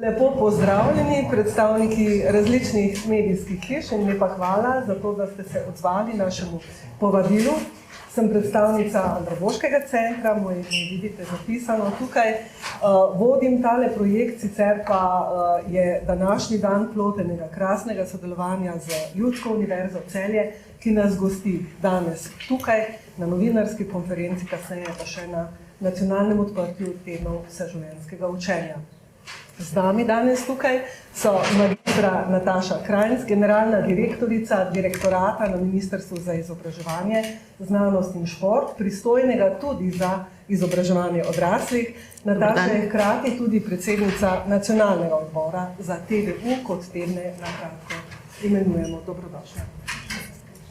Lepo pozdravljeni predstavniki različnih medijskih hiš in lepa hvala za to, da ste se odzvali našemu povabilu. Sem predstavnica Andragoškega centra, moje ime vidite zapisano tukaj. Vodim tale projekt, sicer pa je današnji dan plod enega krasnega sodelovanja z Ljudsko univerzo Celje, ki nas gosti danes tukaj na novinarski konferenci, kasneje pa še na nacionalnem odprtju tednov vseživljenjskega učenja. Z nami danes tukaj so magistra Nataša Krajnc, generalna direktorica direktorata na Ministrstvu za izobraževanje, znanost in šport, pristojnega tudi za izobraževanje odraslih. Nataša je hkrati tudi predsednica nacionalnega odbora za TVU, kot tedne na kratko imenujemo. Dobrodošli.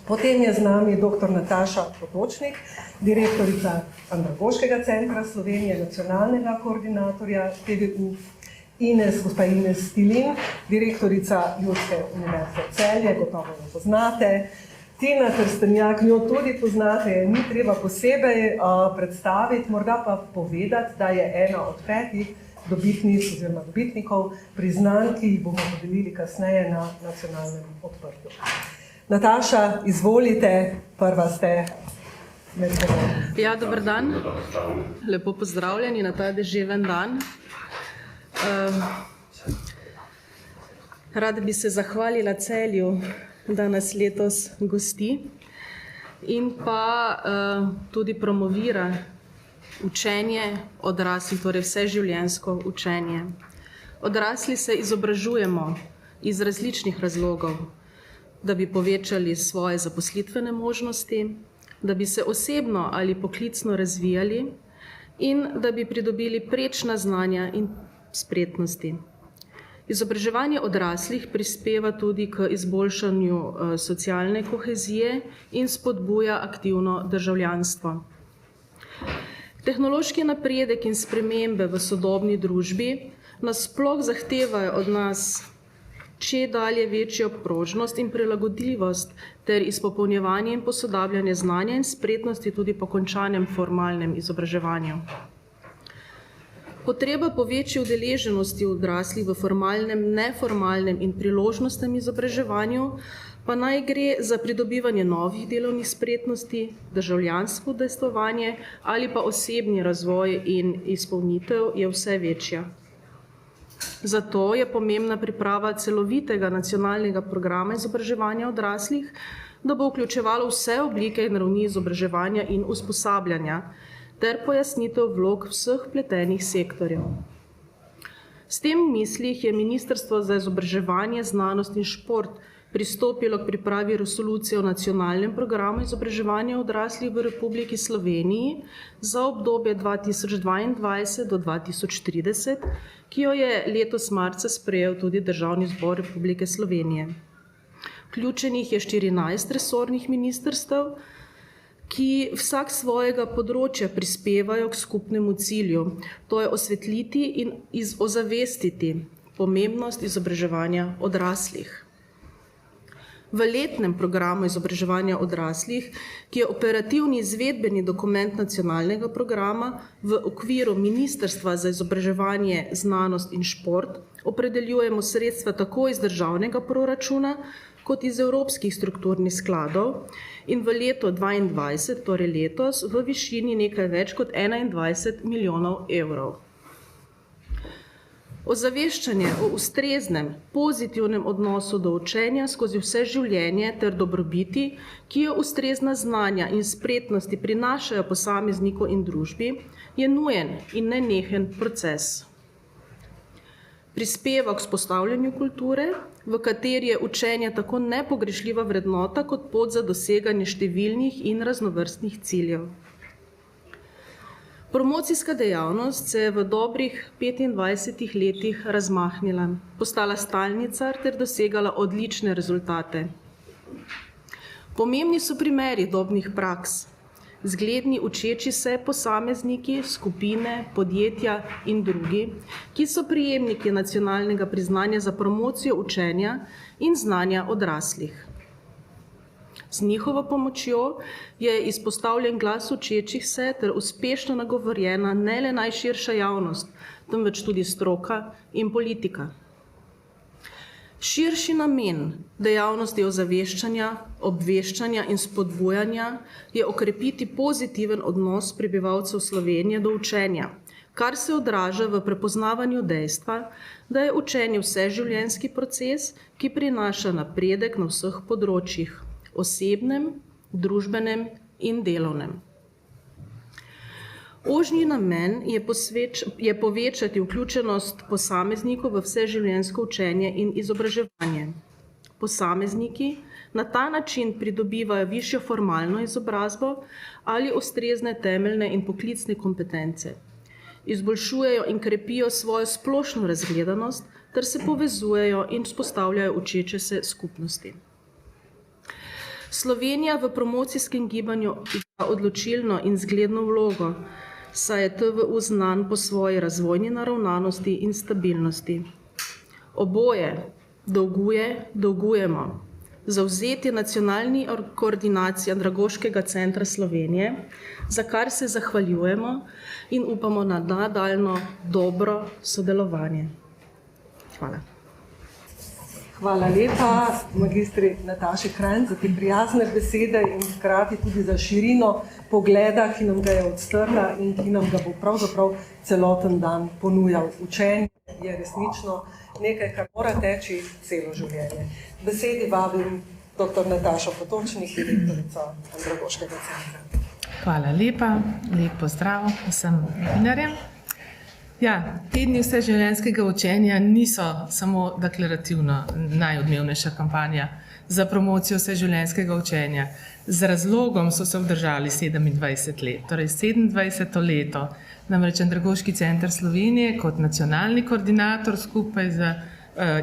Potem je z nami dr. Nataša Potočnik, direktorica Andragoškega centra Slovenije, nacionalnega koordinatorja TVU, gospa Ines Stilin, direktorica Ljudske univerze Celje, gotovo jo poznate. Tina Trstenjak, njo tudi poznate, ni treba posebej predstaviti, morda pa povedati, da je ena od 5 dobitnic oziroma dobitnikov priznanj, ki jih bomo podelili kasneje na nacionalnem odprtju. Nataša, izvolite, prva ste med seboj. Ja, dober dan. Lepo pozdravljeni na ta deževen dan. Rada bi se zahvalila Celju, da nas letos gosti in pa tudi promovira učenje odraslih, torej vseživljenjsko učenje. Odrasli se izobražujemo iz različnih razlogov, da bi povečali svoje zaposlitvene možnosti, da bi se osebno ali poklicno razvijali in da bi pridobili prečna znanja in spretnosti. Izobraževanje odraslih prispeva tudi k izboljšanju socialne kohezije in spodbuja aktivno državljanstvo. Tehnološki napredek in spremembe v sodobni družbi nasploh zahtevajo od nas čedalje večjo prožnost in prilagodljivost ter izpopolnjevanje in posodabljanje znanja in spretnosti tudi po končanem formalnem izobraževanju. Potreba po večji udeleženosti odraslih v formalnem, neformalnem in priložnostnem izobraževanju pa naj gre za pridobivanje novih delovnih spretnosti, državljansko udejstvovanje ali pa osebni razvoj in izpolnitev je vse večja. Zato je pomembna priprava celovitega nacionalnega programa izobraževanja odraslih, da bo vključevalo vse oblike in ravni izobraževanja in usposabljanja, ter pojasnitev vlog vseh vpletenih sektorjev. S tem v mislih je Ministrstvo za izobraževanje, znanost in šport pristopilo k pripravi resolucije o nacionalnem programu izobraževanja odraslih v Republiki Sloveniji za obdobje 2022 do 2030, ki jo je letos marca sprejel tudi Državni zbor Republike Slovenije. Vključenih je 14 resornih ministrstev, ki vsak svojega področja prispevajo k skupnemu cilju, to je osvetliti in ozavestiti pomembnost izobraževanja odraslih. V letnem programu izobraževanja odraslih, ki je operativni izvedbeni dokument nacionalnega programa, v okviru Ministrstva za izobraževanje, znanost in šport opredeljujemo sredstva tako iz državnega proračuna kot iz evropskih strukturnih skladov in v letu 2022, torej letos, v višini nekaj več kot 21 milijonov evrov. Ozaveščanje o ustreznem, pozitivnem odnosu do učenja skozi vse življenje ter dobrobiti, ki jo ustrezna znanja in spretnosti prinašajo posamezniku in družbi, je nujen in nenehen proces. Prispeva k vzpostavljanju kulture, v kateri je učenje tako nepogrešljiva vrednota kot pot za doseganje številnih in raznovrstnih ciljev. Promocijska dejavnost se je v dobrih 25 letih razmahnila, postala stalnica ter dosegala odlične rezultate. Pomembni so primeri dobrih praks, zgledni učeči se posamezniki, skupine, podjetja in drugi, ki so prejemniki nacionalnega priznanja za promocijo učenja in znanja odraslih. Z njihovo pomočjo je izpostavljen glas učečih se ter uspešno nagovorjena ne le najširša javnost, temveč tudi stroka in politika. Širši namen dejavnosti ozaveščanja, obveščanja in spodbujanja je okrepiti pozitiven odnos prebivalcev Slovenije do učenja, kar se odraža v prepoznavanju dejstva, da je učenje vseživljenjski proces, ki prinaša napredek na vseh področjih, osebnem, družbenem in delovnem. Ožji namen je povečati vključenost posameznikov v vseživljenjsko učenje in izobraževanje. Posamezniki na ta način pridobivajo višjo formalno izobrazbo ali ustrezne temeljne in poklicne kompetence. Izboljšujejo in krepijo svojo splošno razgledanost ter se povezujejo in vzpostavljajo učeče se skupnosti. Slovenija v promocijskem gibanju igra odločilno in zgledno vlogo, saj je TVU znan po svoji razvojni naravnanosti in stabilnosti. Oboje dolgujemo zavzeti nacionalni koordinaciji Andragoškega centra Slovenije, za kar se zahvaljujemo in upamo na nadaljnje dobro sodelovanje. Hvala. Hvala lepa magistri Nataši Krajnc za te prijazne besede in hkrati tudi za širino pogleda, ki nam ga je odstrla in ki nam ga bo pravzaprav celoten dan ponujal. Učenje je resnično nekaj, kar mora teči celo življenje. Besedi vabim dr. Natašo Potočnik, direktorico Andragoškega centra. Hvala lepa, lep pozdrav vsem novinarjem. Ja, tedni vseživljenjskega učenja niso samo deklarativno najodmevnejša kampanja za promocijo vseživljenjskega učenja. Z razlogom so se obdržali 27 let, torej 27. leto. Namreč Andragoški center Slovenije kot nacionalni koordinator skupaj z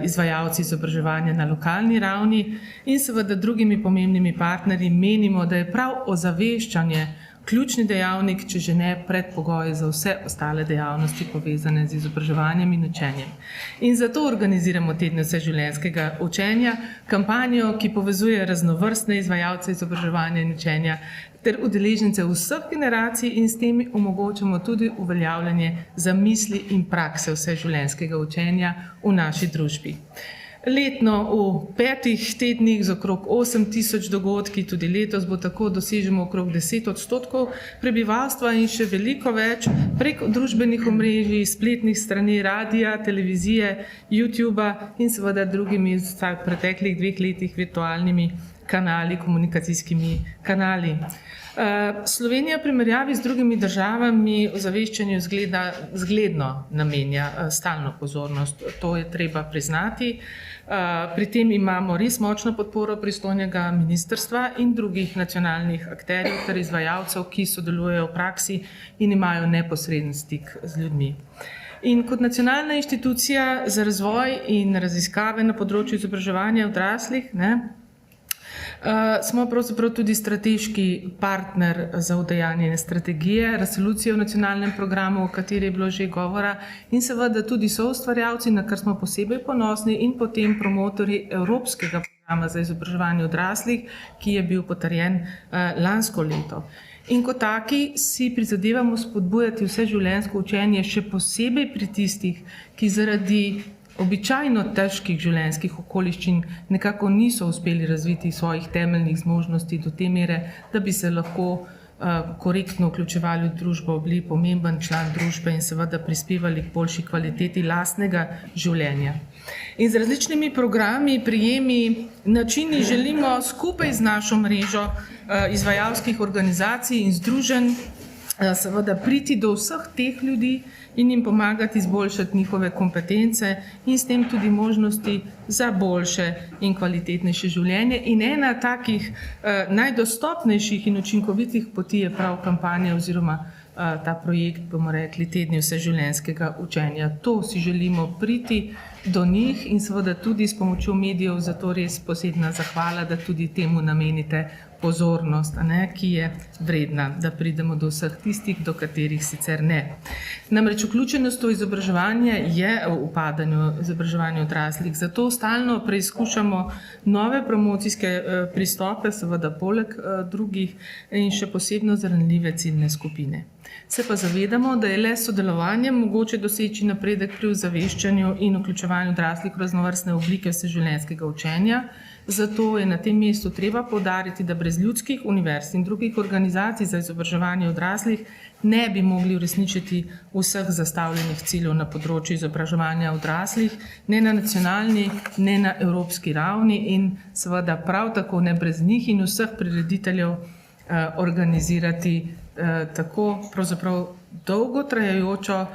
izvajalci izobraževanja na lokalni ravni in seveda drugimi pomembnimi partnerji menimo, da je prav ozaveščanje ključni dejavnik, če že ne predpogoj za vse ostale dejavnosti povezane z izobraževanjem in učenjem. In zato organiziramo tedne vseživljenjskega učenja, kampanjo, ki povezuje raznovrstne izvajalce izobraževanja in učenja ter udeležence vseh generacij in s tem omogočamo tudi uveljavljanje zamisli in prakse vseživljenjskega učenja v naši družbi. Letno v 5 tednih z okrog 8000 dogodki, tudi letos bo tako, dosežemo okrog 10% prebivalstva in še veliko več prek družbenih omrežij, spletnih strani, radija, televizije, YouTubea in seveda drugimi v preteklih 2 letih virtualnimi kanali, komunikacijskimi kanali. Slovenija v primerjavi z drugimi državami ozaveščanju zgledno namenja stalno pozornost, to je treba priznati. Pri tem imamo res močno podporo pristojnega ministrstva in drugih nacionalnih akterjev ter izvajalcev, ki sodelujejo v praksi in imajo neposreden stik z ljudmi. In kot nacionalna inštitucija za razvoj in raziskave na področju izobraževanja odraslih, smo pravzaprav tudi strateški partner za udejanjanje strategije, resolucije v nacionalnem programu, o kateri je bilo že govora, in seveda tudi soustvarjalci, na kar smo posebej ponosni, in potem promotorji Evropskega programa za izobraževanje odraslih, ki je bil potrjen lansko leto. In kot taki si prizadevamo spodbujati vseživljenjsko učenje, še posebej pri tistih, ki zaradi običajno težkih življenjskih okoliščin nekako niso uspeli razviti svojih temeljnih zmožnosti do te mere, da bi se lahko korektno vključevali v družbo, bili pomemben član družbe in seveda prispevali k boljši kvaliteti lastnega življenja. In z različnimi programi, prijemi, načini želimo skupaj z našo mrežo izvajalskih organizacij in združenj seveda priti do vseh teh ljudi in jim pomagati izboljšati njihove kompetence in s tem tudi možnosti za boljše in kvalitetnejše življenje. In ena takih najdostopnejših in učinkovitih poti je prav kampanja oziroma ta projekt, bomo rekli, tedni vseživljenjskega učenja. To si želimo priti do njih in seveda tudi s pomočjo medijev, zato res posebna zahvala, da tudi temu namenite pozornost, ki je vredna, da pridemo do vseh tistih, do katerih sicer ne. Namreč vključenost v izobraževanje je v upadanju izobraževanja odraslih, zato stalno preizkušamo nove promocijske pristope, seveda poleg drugih in še posebno za ranljive ciljne skupine. Se pa zavedamo, da je le s sodelovanjem mogoče doseči napredek pri ozaveščanju in vključevanju odraslih v raznovrstne oblike vseživljenjskega učenja. Zato je na tem mestu treba poudariti, da brez ljudskih univerz in drugih organizacij za izobraževanje odraslih ne bi mogli uresničiti vseh zastavljenih ciljev na področju izobraževanja odraslih, ne na nacionalni, ne na evropski ravni in seveda prav tako ne brez njih in vseh prirediteljev organizirati tako pravzaprav dolgotrajajočo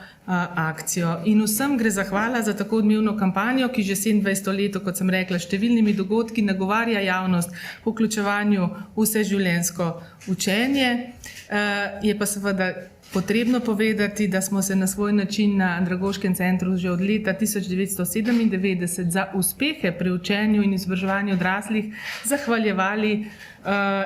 akcijo. In vsem gre zahvala za tako odmevno kampanjo, ki že 27 let, kot sem rekla, številnimi dogodki nagovarja javnost v vključevanju v vseživljenjsko učenje. Je pa seveda potrebno povedati, da smo se na svoj način na Andragoškem centru že od leta 1997 za uspehe pri učenju in izobraževanju odraslih zahvaljevali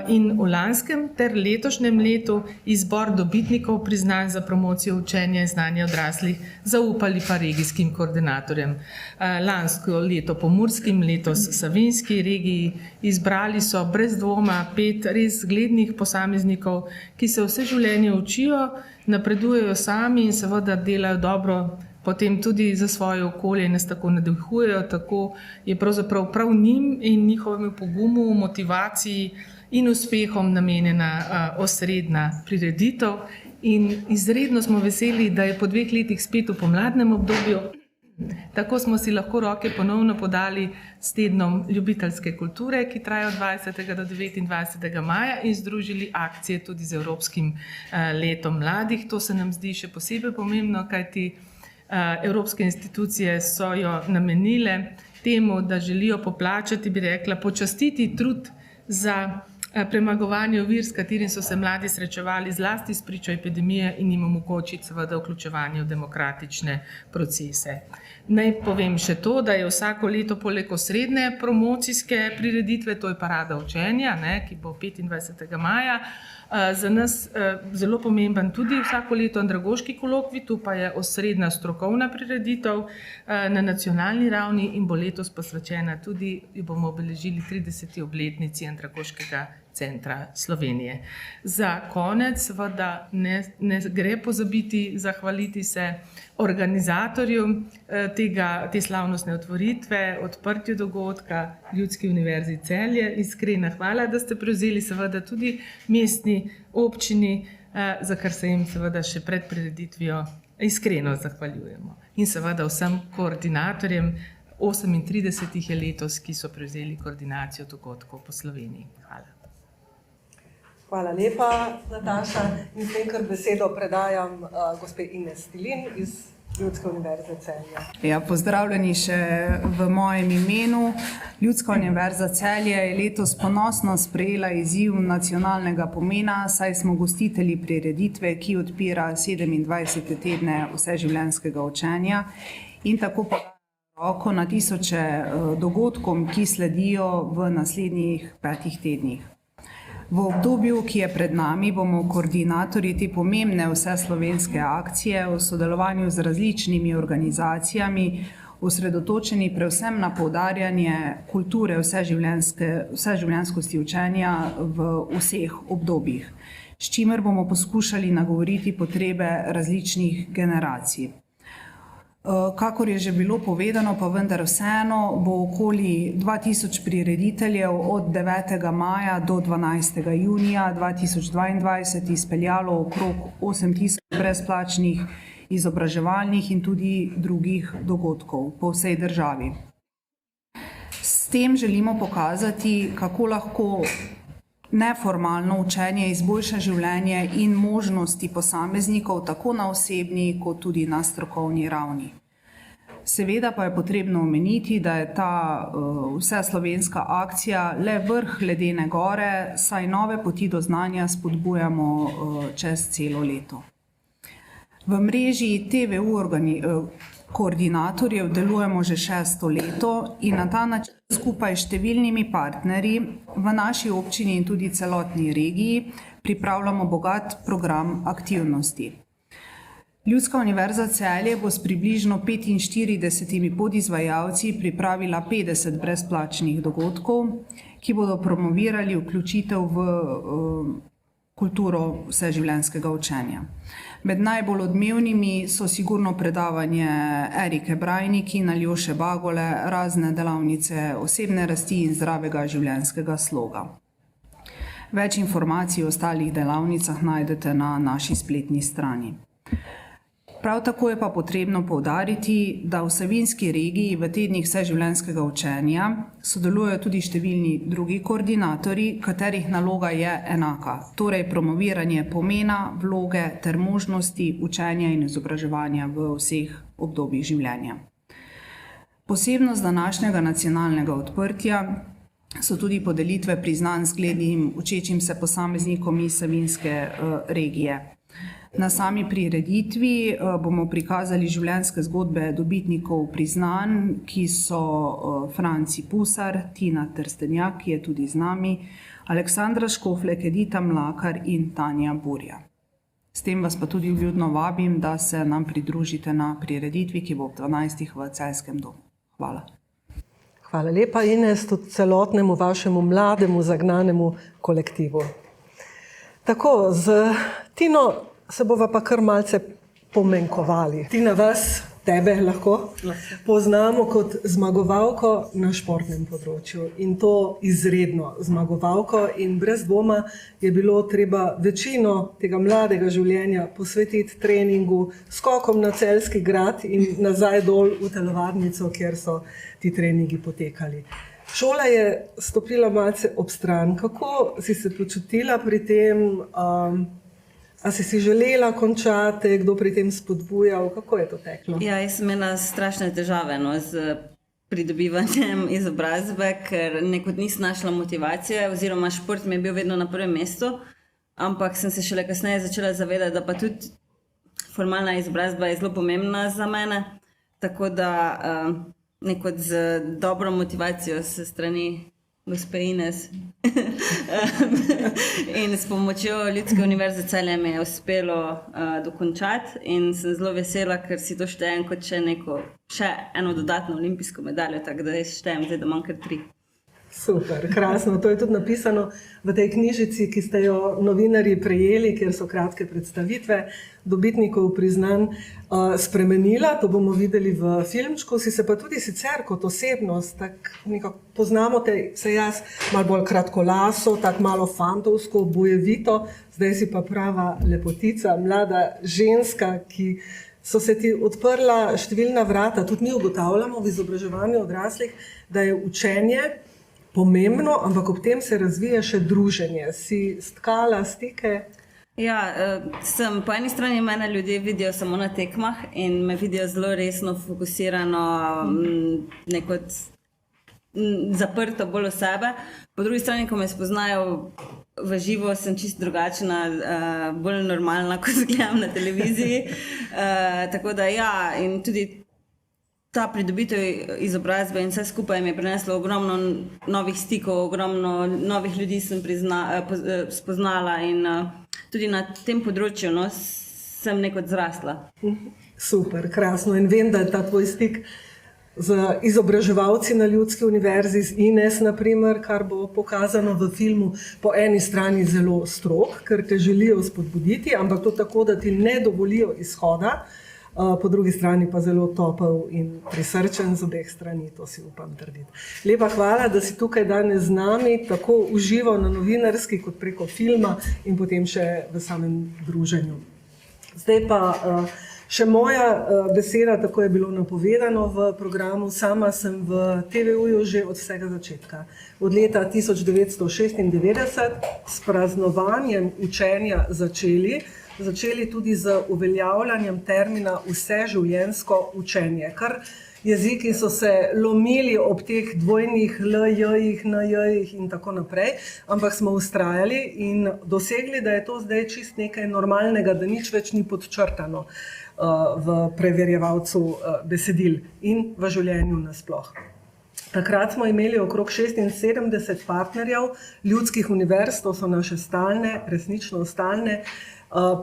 in v lanskem ter letošnjem letu izbor dobitnikov priznanj za promocijo učenja in znanja odraslih zaupali pa regijskim koordinatorjem. Lansko leto pomurskim, letos savinjski regiji. Izbrali so brez dvoma 5 res zglednih posameznikov, ki se vse življenje učijo, napredujejo sami in seveda delajo dobro potem tudi za svoje okolje in nas tako navdihujejo, tako je pravzaprav prav njim in njihovemu pogumu, motivaciji in uspehom namenjena osrednja prireditev. In izredno smo veseli, da je po 2 letih spet v pomladnem obdobju. Tako smo si lahko roke ponovno podali s tednom ljubiteljske kulture, ki traja od 20. do 29. maja in združili akcije tudi z Evropskim letom mladih. To se nam zdi še posebej pomembno, kajti evropske institucije so jo namenile temu, da želijo poplačati, bi rekla, počastiti trud za premagovanje ovir, s katerim so se mladi srečevali zlasti s pričo epidemije in jim omogočiti seveda vključevanje v demokratične procese. Naj povem še to, da je vsako leto poleg osrednje promocijske prireditve, to je Parada učenja, ki bo 25. maja, za nas zelo pomemben tudi vsako leto Andragoški kolokvij, tu pa je osrednja strokovna prireditev na nacionalni ravni in bo letos posvečena tudi, bomo obeležili 30. obletnici Andragoškega centra Slovenije. Za konec seveda ne gre pozabiti zahvaliti se organizatorju te slavnostne otvoritve, odprtju dogodka Ljudski univerzi Celje. Iskrena hvala, da ste prevzeli seveda tudi mestni občini, za kar se jim seveda še pred prireditvijo iskreno zahvaljujemo. In seveda vsem koordinatorjem, 38 jih je letos, ki so prevzeli koordinacijo dogodkov po Sloveniji. Hvala. Hvala lepa, Nataša. In s tem, kar besedo predajam gospe Ines Stilin iz Ljudske univerze Celje. Ja, pozdravljeni še v mojem imenu. Ljudska univerza Celje je letos ponosno sprejela izziv nacionalnega pomena, saj smo gostitelji prireditve, ki odpira 27. tedne vseživljenjskega učenja in tako roko na tisoče dogodkom, ki sledijo v naslednjih 5 tednih. V obdobju, ki je pred nami, bomo koordinatorji te pomembne vseslovenske akcije v sodelovanju z različnimi organizacijami osredotočeni predvsem na poudarjanje kulture vseživljenjskosti učenja v vseh obdobjih, s čimer bomo poskušali nagovoriti potrebe različnih generacij. Kakor je že bilo povedano, pa vendar vseeno bo okoli 2000 prirediteljev od 9. maja do 12. junija 2022 izpeljalo okrog 8000 brezplačnih izobraževalnih in tudi drugih dogodkov po vsej državi. S tem želimo pokazati, kako lahko neformalno učenje izboljša življenje in možnosti posameznikov tako na osebni kot tudi na strokovni ravni. Seveda pa je potrebno omeniti, da je ta vseslovenska akcija le vrh ledene gore, saj nove poti do znanja spodbujamo čez celo leto. V mreži TVU koordinatorjev delujemo že 6. leto in na ta način skupaj s številnimi partnerji v naši občini in tudi celotni regiji pripravljamo bogat program aktivnosti. Ljudska univerza Celje bo s približno 45 podizvajalci pripravila 50 brezplačnih dogodkov, ki bodo promovirali vključitev v kulturo vseživljenjskega učenja. Med najbolj odmevnimi so sigurno predavanje Erike Brajnik in Aljoše Bagole, razne delavnice osebne rasti in zdravega življenjskega sloga. Več informacij o ostalih delavnicah najdete na naši spletni strani. Prav tako je pa potrebno poudariti, da v Savinjski regiji v tednih vseživljenjskega učenja sodelujejo tudi številni drugi koordinatorji, katerih naloga je enaka, torej promoviranje pomena, vloge ter možnosti učenja in izobraževanja v vseh obdobjih življenja. Posebnost današnjega nacionalnega odprtja so tudi podelitve priznanj zglednim učečim se posameznikom iz Savinjske regije. Na sami prireditvi bomo prikazali življenjske zgodbe dobitnikov priznanj, ki so Franci Pusar, Tina Trstenjak, ki je tudi z nami, Aleksandra Škoflek, Edita Mlakar in Tanja Burja. S tem vas pa tudi vljudno vabim, da se nam pridružite na prireditvi, ki bo ob 12. v Celjskem domu. Hvala. Hvala lepa, Ines, tudi celotnemu vašemu mlademu, zagnanemu kolektivu. Tako, z Tino se bova pa kar malce pomenkovali. Tina, vas, tebe lahko poznamo kot zmagovalko na športnem področju in to izredno zmagovalko in brez dvoma je bilo treba večino tega mladega življenja posvetiti treningu, skokom na Celjski grad in nazaj dol v telovadnico, kjer so ti treningi potekali. Šola je stopila malce ob stran. Kako si se počutila pri tem? A si želela končati, kdo pri tem spodbujal? Kako je to teklo? Ja, jaz sem imela strašne težave z pridobivanjem izobrazbe, ker nekod nisem našla motivacije, oziroma šport mi je bil vedno na prvem mestu, ampak sem se šele kasneje začela zavedati, da pa tudi formalna izobrazba je zelo pomembna za mene, tako da nekod z dobro motivacijo se strani gospe Ines in s pomočjo Ljudske univerze Celje mi je uspelo dokončati in sem zelo vesela, ker si to štejem kot še eno dodatno olimpijsko medaljo, tako da jaz štejem zdaj, da imam kar 3. Super, krasno. To je tudi napisano v tej knjižici, ki ste jo novinarji prejeli, kjer so kratke predstavitve dobitnikov priznanj spremenila. To bomo videli v filmčku. Si se pa tudi sicer kot osebnost, tako nekako poznamo te, se jaz, malo bolj kratkolaso, tako malo fantovsko, bojevito, zdaj si pa prava lepotica, mlada ženska, ki so se ti odprla številna vrata. Tudi mi ugotavljamo v izobraževanju odraslih, da je učenje pomembno, ampak ob tem se razvija še druženje. Si stkala stike? Ja, po eni strani mene ljudje vidijo samo na tekmah in me vidijo zelo resno, fokusirano, nekod zaprto bolj v sebe. Po drugi strani, ko me spoznajo v živo, sem čisto drugačna, bolj normalna, kot gledam na televiziji. Tako da ja, in tudi ta pridobitev izobrazbe in vse skupaj mi je prineslo ogromno novih stikov, ogromno novih ljudi sem spoznala in tudi na tem področju sem nekod zrasla. Super, krasno. In vem, da je ta tvoj stik z izobraževalci na Ljudski univerzi, z Ines, naprimer, kar bo pokazano v filmu, po eni strani zelo strog, ker te želijo spodbuditi, ampak to tako, da ti ne dovolijo izhoda, po drugi strani pa zelo topel in prisrčen z obeh strani, to si upam trditi. Lepa hvala, da si tukaj danes z nami, tako uživo na novinarski, kot preko filma in potem še v samem druženju. Zdaj pa še moja beseda, tako je bilo napovedano v programu. Sama sem v TVU-ju že od vsega začetka. Od leta 1996 s praznovanjem učenja začeli tudi z uveljavljanjem termina vseživljenjsko učenje, kar jeziki so se lomili ob teh dvojnih L-jih, N-jih in tako naprej, ampak smo vztrajali in dosegli, da je to zdaj čist nekaj normalnega, da nič več ni podčrtano v preverjevalcu besedil in v življenju nasploh. Takrat smo imeli okrog 76 partnerjev ljudskih univerz, to so naše stalne, resnično stalne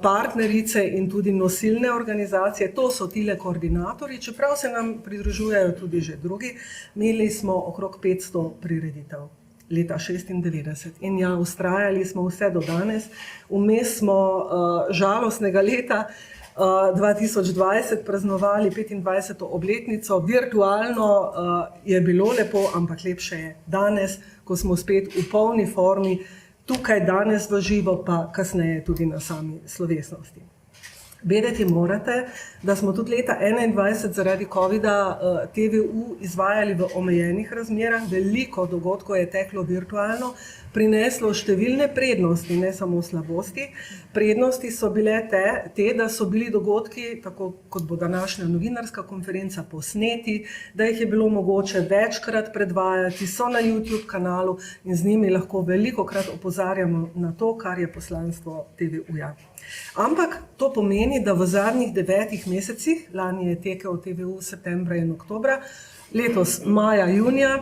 partnerice in tudi nosilne organizacije, to so tile koordinatorji, čeprav se nam pridružujejo tudi že drugi. Imeli smo okrog 500 prireditev leta 96 in ja, vztrajali smo vse do danes. Vmes smo žalostnega leta 2020 praznovali 25. obletnico, virtualno je bilo lepo, ampak lepše je danes, ko smo spet v polni formi, tukaj danes v živo, pa kasneje tudi na sami slovesnosti. Vedeti morate, da smo tudi leta 2021 zaradi COVID-a TVU izvajali v omejenih razmerah, veliko dogodkov je teklo virtualno, prineslo številne prednosti, ne samo slabosti. Prednosti so bile te, da so bili dogodki, tako kot bo današnja novinarska konferenca, posneti, da jih je bilo mogoče večkrat predvajati, so na YouTube kanalu in z njimi lahko velikokrat opozarjamo na to, kar je poslanstvo TVU-ja. Ampak to pomeni, da v zadnjih 9 mesecih, lani je tekel TVU septembra in oktobra, letos maja, junija,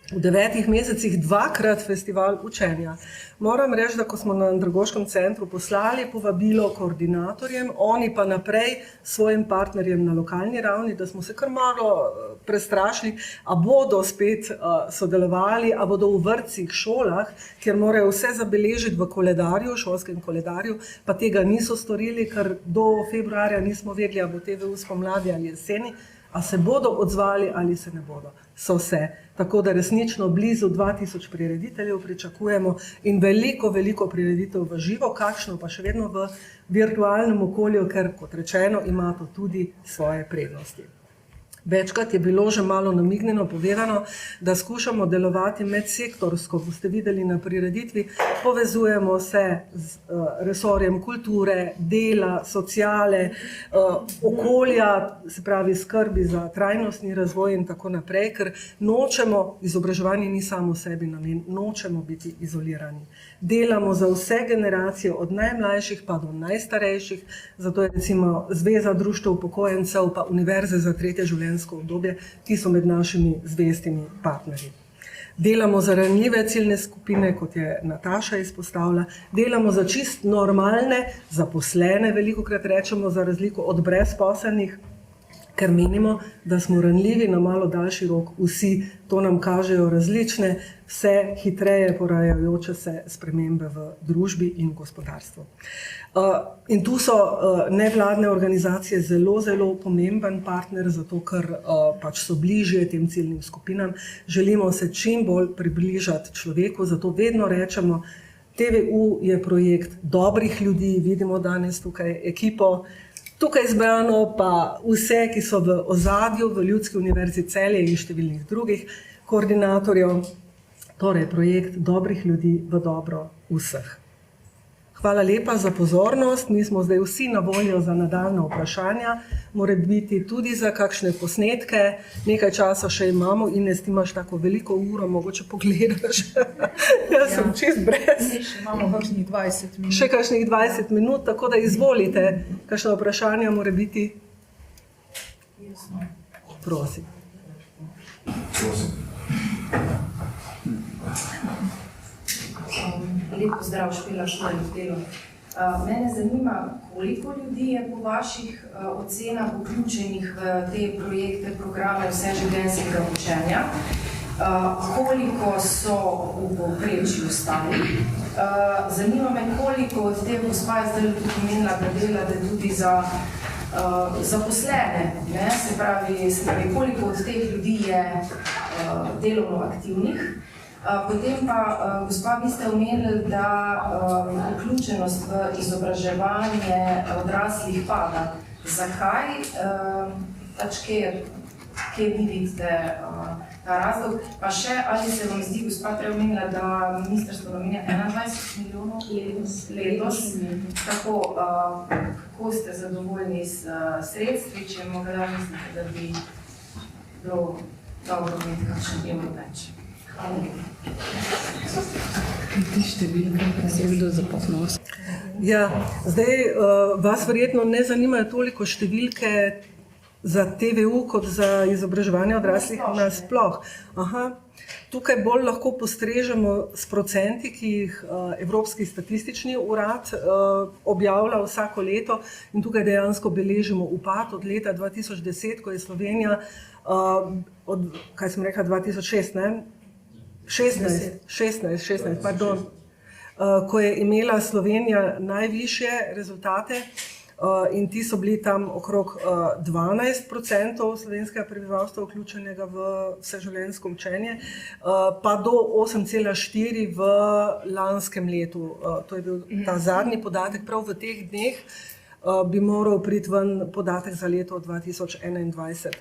v 9 mesecih 2-krat festival učenja. Moram reči, da ko smo na Andragoškem centru poslali povabilo koordinatorjem, oni pa naprej svojim partnerjem na lokalni ravni, da smo se kar malo prestrašili, a bodo spet sodelovali, a bodo v vrtcih, šolah, kjer morajo vse zabeležiti v koledarju, šolskem koledarju, pa tega niso storili, ker do februarja nismo vedeli, a bo TVU spomladi ali jeseni, a se bodo odzvali ali se ne bodo. So se. Tako da resnično blizu 2000 prirediteljev pričakujemo in veliko prireditev v živo, kakšno pa še vedno v virtualnem okolju, ker, kot rečeno, ima to tudi svoje prednosti. Večkrat je bilo že malo namignjeno povedano, da skušamo delovati medsektorsko. Boste videli na prireditvi, povezujemo se z resorjem kulture, dela, sociale, okolja, se pravi skrbi za trajnostni razvoj in tako naprej, ker nočemo, izobraževanje ni samo sebi namen, nočemo biti izolirani. Delamo za vse generacije, od najmlajših pa do najstarejših, zato je recimo Zveza društev upokojencev pa Univerze za tretje življenjsko obdobje, ki so med našimi zvestimi partnerji. Delamo za ranljive ciljne skupine, kot je Nataša izpostavila, delamo za čist normalne, zaposlene, velikokrat rečemo za razliko od brezposelnih, ker menimo, da smo ranljivi na malo daljši rok vsi, to nam kažejo različne, vse hitreje porajajoče se spremembe v družbi in gospodarstvu. In tu so nevladne organizacije zelo pomemben partner, zato ker pač so bližje tem ciljnim skupinam. Želimo se čim bolj približati človeku, zato vedno rečemo, TVU je projekt dobrih ljudi, vidimo danes tukaj ekipo, tukaj zbrano pa vse, ki so v ozadju, v Ljudski univerzi Celje in številnih drugih koordinatorjev, torej projekt dobrih ljudi v dobro vseh. Hvala lepa za pozornost, mi smo zdaj vsi na voljo za nadaljnja vprašanja, mora biti tudi za kakšne posnetke, nekaj časa še imamo, Ines, ti imaš tako veliko uro, mogoče pogledaš, jaz sem čist brez. Še imamo kakšnih 20 minut. Še kakšnih 20 minut, tako da izvolite, kakšne vprašanja mora biti. Prosim. Lep pozdrav, Špela Štorih delo. Mene zanima, koliko ljudi je po vaših ocenah vključenih v te projekte, programe vseživljenjskega učenja, koliko so v povprečju stali. Zanima me, koliko od teh, gospa je zdaj pomenila, da delate tudi za zaposlene, se pravi, koliko od teh ljudi je delovno aktivnih. Potem pa, gospa, vi ste omenili, da vključenost v izobraževanje odraslih pada. Zakaj? Pač kje vidite ta razlog? Pa še, ali se vam zdi, gospa, prej omenila, da ministrstvo namenja 21 milijonov letos. Tako, kako ste zadovoljni s sredstvi, če morda mislite, da bi bilo dobro imeti kakšen evro več. Hvala lepa. Ja, zdaj vas verjetno ne zanimajo toliko številke za TVU kot za izobraževanje odraslih nasploh. Tukaj bolj lahko postrežemo s procenti, ki jih Evropski statistični urad objavlja vsako leto, in tukaj dejansko beležimo upad od leta 2010, ko je Slovenija, kaj sem rekla, 2006, ne? 16, pardon, ko je imela Slovenija najvišje rezultate, in ti so bili tam okrog 12% slovenskega prebivalstva vključenega v vseživljenjsko učenje, pa do 8,4% v lanskem letu. To je bil ta zadnji podatek. Prav v teh dneh bi moral priti ven podatek za leto 2021.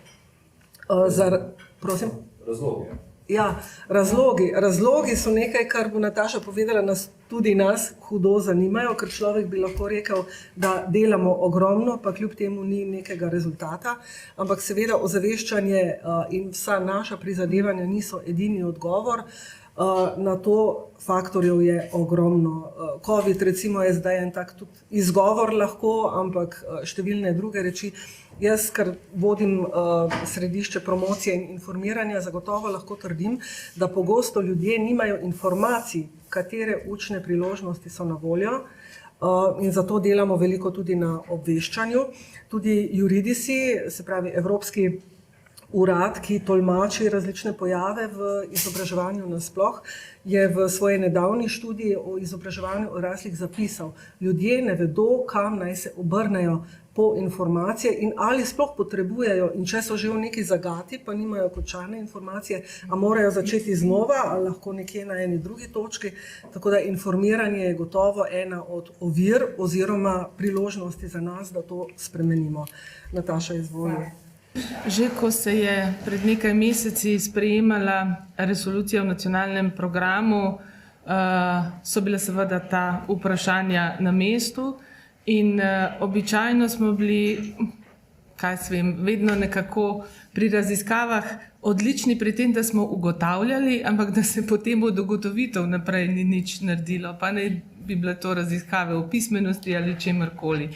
Prosim? Razlogi. Ja, razlogi so nekaj, kar bo Nataša povedala, tudi nas hudo zanimajo, ker človek bi lahko rekel, da delamo ogromno, pa kljub temu ni nekega rezultata, ampak seveda ozaveščanje in vsa naša prizadevanja niso edini odgovor. Na to faktorjev je ogromno. COVID recimo je zdaj en tak tudi izgovor lahko, ampak številne druge reči. Jaz, ker vodim središče promocije in informiranja, zagotovo lahko trdim, da pogosto ljudje nimajo informacij, katere učne priložnosti so na voljo, in zato delamo veliko tudi na obveščanju. Tudi Juridisi, se pravi Evropski urad, ki tolmači različne pojave v izobraževanju nasploh, je v svoji nedavni študiji o izobraževanju odraslih zapisal: ljudje ne vedo, kam naj se obrnejo po informacije in ali sploh potrebujejo, in če so že v neki zagati, pa nimajo končane informacije, a morajo začeti znova, ali lahko nekje na eni drugi točki. Tako da informiranje je gotovo ena od ovir oziroma priložnosti za nas, da to spremenimo. Nataša, izvoli. Že ko se je pred nekaj meseci sprejemala resolucija v nacionalnem programu, so bile seveda ta vprašanja na mestu in običajno smo bili, vedno nekako pri raziskavah odlični pri tem, da smo ugotavljali, ampak da se potem od ugotovitev naprej ni nič naredilo, pa ne bi bile to raziskave o pismenosti ali čemerkoli.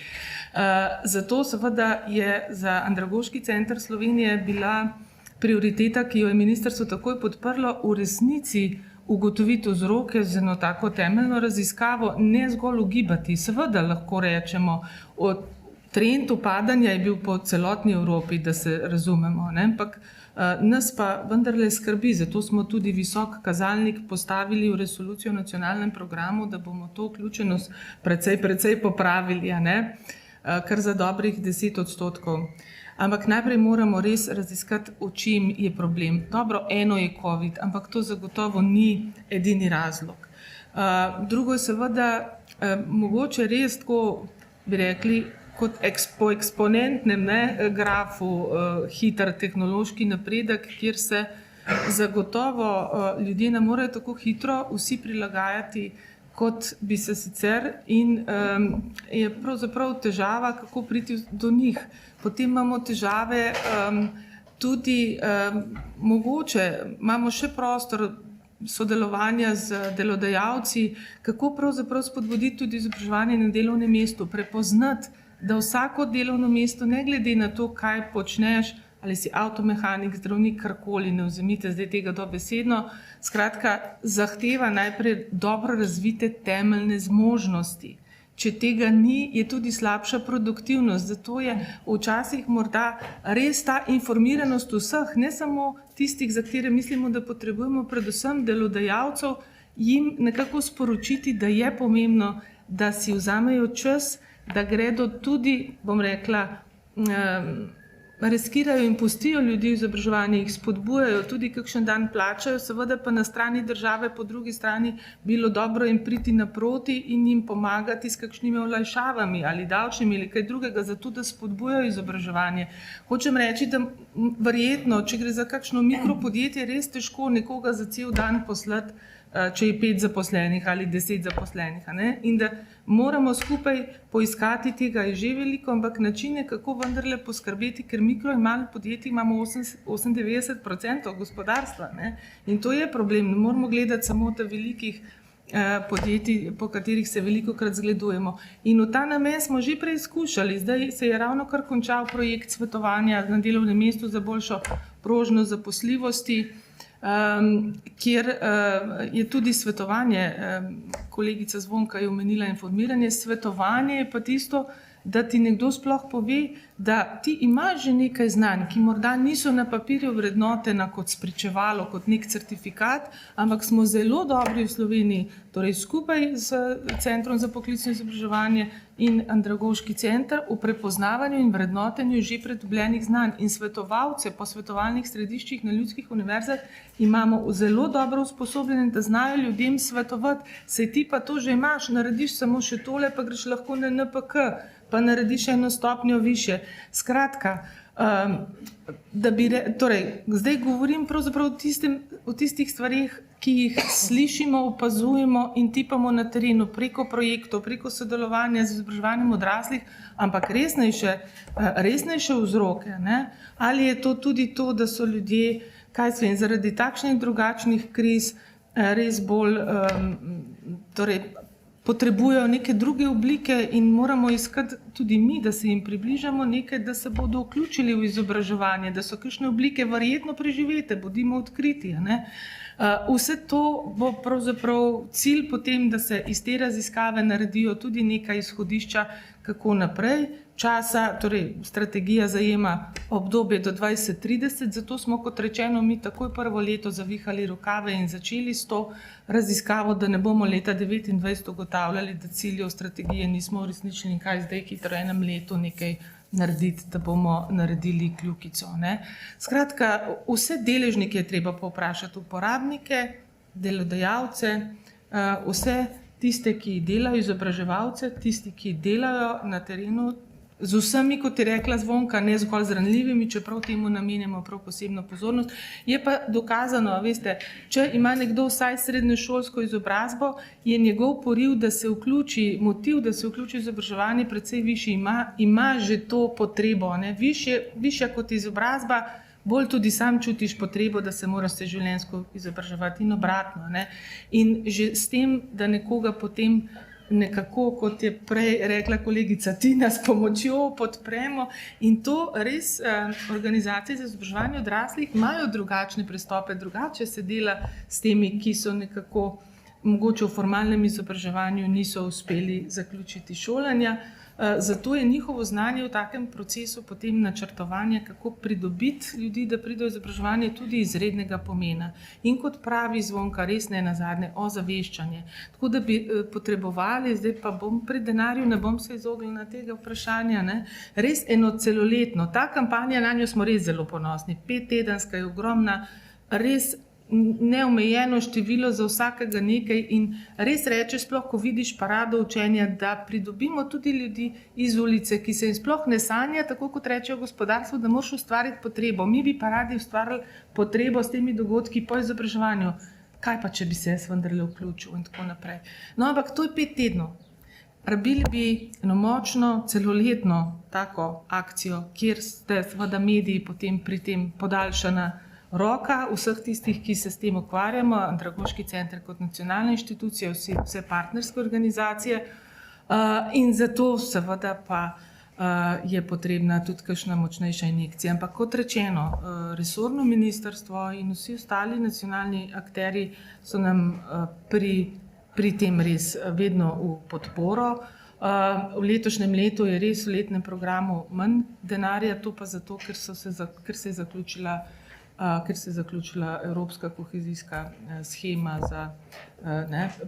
Zato seveda je za Andragoški center Slovenije bila prioriteta, ki jo je ministrstvo takoj podprlo, v resnici ugotoviti vzroke z eno tako temeljno raziskavo, ne zgolj ugibati. Seveda lahko rečemo, trend upadanja je bil po celotni Evropi, da se razumemo, ne? Ampak nas pa vendarle skrbi, zato smo tudi visok kazalnik postavili v resolucijo o nacionalnem programu, da bomo to vključenost precej popravili, ne? Kar za dobrih 10%. Ampak najprej moramo res raziskati, v čem je problem. Dobro, eno je COVID, ampak to zagotovo ni edini razlog. Drugo je seveda mogoče res tako, bi rekli, kot po eksponentnem grafu hiter tehnološki napredek, kjer se zagotovo ljudje ne morejo tako hitro vsi prilagajati, kot bi se sicer, in je pravzaprav težava, kako priti do njih. Potem imamo težave tudi, mogoče imamo še prostor sodelovanja z delodajalci, kako pravzaprav spodbuditi tudi izobraževanje na delovnem mestu, prepoznati, da vsako delovno mesto, ne glede na to, kaj počneš, ali si avtomehanik, zdravnik, karkoli, ne vzemite zdaj tega dobesedno, skratka, zahteva najprej dobro razvite temeljne zmožnosti. Če tega ni, je tudi slabša produktivnost. Zato je včasih morda res ta informiranost vseh, ne samo tistih, za katere mislimo, da potrebujemo, predvsem delodajalcev, jim nekako sporočiti, da je pomembno, da si vzamejo čas, da gredo tudi, bom rekla, riskirajo in pustijo ljudi v izobraževanje, jih spodbujajo, tudi kakšen dan plačajo, seveda pa na strani države, po drugi strani bilo dobro jim priti naproti in jim pomagati s kakšnimi olajšavami ali davčnimi ali kaj drugega, zato da spodbujajo izobraževanje. Hočem reči, da verjetno, če gre za kakšno mikropodjetje, res težko nekoga za cel dan poslati če je 5 zaposlenih ali 10 zaposlenih. A ne? In da moramo skupaj poiskati tega, je že veliko, ampak načine, kako vendarle poskrbeti, ker mikro in malo podjetij imamo 98% gospodarstva. Ne? In to je problem. Ne moramo gledati samo ta velikih podjetij, po katerih se velikokrat zgledujemo. In v ta namen smo že preizkušali. Zdaj se je ravno kar končal projekt svetovanja na delovnem mestu za boljšo prožnost zaposljivosti, kjer je tudi svetovanje, kolegica Zvonka je omenila informiranje, svetovanje je pa tisto, da ti nekdo sploh pove, da ti imaš že nekaj znanj, ki morda niso na papirju vrednotena kot spričevalo, kot nek certifikat, ampak smo zelo dobri v Sloveniji, torej skupaj s Centrom za poklicno izobraževanje in Andragoški center v prepoznavanju in vrednotenju že pridobljenih znanj. In svetovalce po svetovalnih središčih na ljudskih univerzah imamo zelo dobro usposobljene, da znajo ljudem svetovati. Saj ti pa to že imaš, narediš samo še tole, pa greš lahko na NPK, pa narediš eno stopnjo više. Skratka, zdaj govorim pravzaprav o tistih stvarih, ki jih slišimo, opazujemo in tipamo na terenu preko projektov, preko sodelovanja z izobraževanjem odraslih, ampak resnejše vzroke. Ne? Ali je to tudi to, da so ljudje, zaradi takšnih drugačnih kriz res bolj, potrebujejo neke druge oblike in moramo iskati tudi mi, da se jim približamo nekaj, da se bodo vključili v izobraževanje, da so kakšne oblike verjetno preživete, bodimo odkriti. Ne? Vse to bo pravzaprav cilj potem, da se iz te raziskave naredijo tudi neka izhodišča, kako naprej. Strategija zajema obdobje do 2030, zato smo, kot rečeno, mi takoj prvo leto zavihali rokave in začeli s to raziskavo, da ne bomo leta 2029 ugotavljali, da ciljev strategije nismo uresničili in kaj zdaj hitro enem letu nekaj narediti, da bomo naredili kljukico. Ne? Skratka, vse deležnike je treba povprašati, uporabnike, delodajalce, vse tiste, ki delajo, izobraževalce, tisti, ki delajo na terenu, z vsemi, kot je rekla Zvonka, ne zgolj z ranljivimi, čeprav temu namenjamo prav posebno pozornost. Je pa dokazano, veste, če ima nekdo vsaj srednješolsko izobrazbo, je njegov poriv, da se vključi, motiv, da se vključi v izobraževanje, precej višji, ima že to potrebo. Ne? Višja kot izobrazba, bolj tudi sam čutiš potrebo, da se moraš se življenjsko izobraževati in obratno. Ne? In že s tem, da nekoga potem nekako, kot je prej rekla kolegica Tina, s pomočjo podpremo, in to res organizacije za izobraževanje odraslih imajo drugačne pristope, drugače se dela s temi, ki so nekako mogoče v formalnem izobraževanju niso uspeli zaključiti šolanja. Zato je njihovo znanje v takem procesu potem načrtovanja, kako pridobiti ljudi, da pridejo v izobraževanje, tudi izrednega pomena. In kot pravi Zvonka, res ne nazadnje, ozaveščanje. Tako da bi potrebovali, zdaj pa bom pri denarju, ne bom se izognila tega vprašanja, ne? Res eno celoletno. Ta kampanja, na njo smo res zelo ponosni. 5-tedenska je ogromna, res neomejeno število za vsakega nekaj in res reče, sploh ko vidiš parado učenja, da pridobimo tudi ljudi iz ulice, ki se jim sploh ne sanja, tako kot rečejo gospodarstvo, da moraš ustvariti potrebo. Mi bi pa radi ustvarili potrebo s temi dogodki po izobraževanju. Kaj pa, če bi se jaz vendarle vključil in tako naprej. No, ampak to je 5 tednov. Rabili bi eno močno, celoletno tako akcijo, kjer ste seveda mediji potem pri tem podaljšana roka vseh tistih, ki se s tem ukvarjamo, Andragoški center kot nacionalna inštitucija, vse partnerske organizacije, in zato seveda pa je potrebna tudi kakšna močnejša injekcija. Ampak kot rečeno, resorno ministrstvo in vsi ostali nacionalni akterji so nam pri tem res vedno v podporo. V letošnjem letu je res v letnem programu manj denarja, to pa zato, ker se je zaključila evropska kohezijska shema za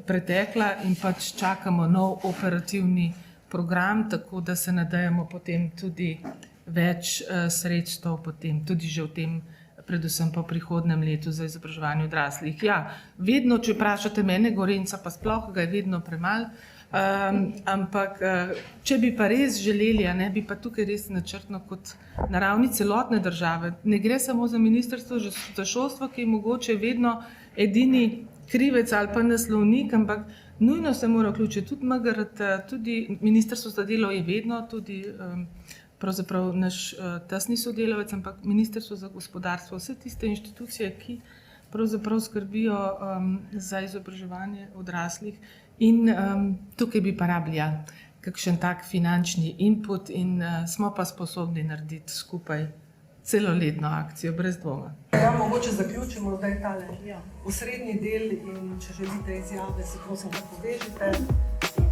pretekla in pač čakamo nov operativni program, tako da se nadejamo potem tudi več sredstev, potem tudi že v tem, predvsem pa v prihodnjem letu za izobraževanje odraslih. Ja, vedno, če vprašate mene, Gorenjca pa sploh, ga je vedno premalo. Ampak, če bi pa res želeli, a ne, bi pa tukaj res načrtno kot na ravni celotne države. Ne gre samo za ministrstvo za šolstvo, ki je mogoče vedno edini krivec ali pa naslovnik, ampak nujno se mora vključiti tudi MGRT, tudi ministrstvo za delo je vedno tudi pravzaprav naš tesni sodelavec, ampak ministrstvo za gospodarstvo, vse tiste inštitucije, ki pravzaprav skrbijo za izobraževanje odraslih. In tukaj bi pa rabili kakšen tak finančni input in smo pa sposobni narediti skupaj celoletno akcijo, brez dvoma. Ja, mogoče zaključimo zdaj tale osrednji del in če želite izjave, se prosim, da povežite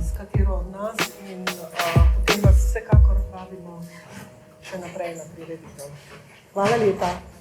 s katero od nas in potem vas vsekakor vabimo še naprej na prireditev. Hvala lepa.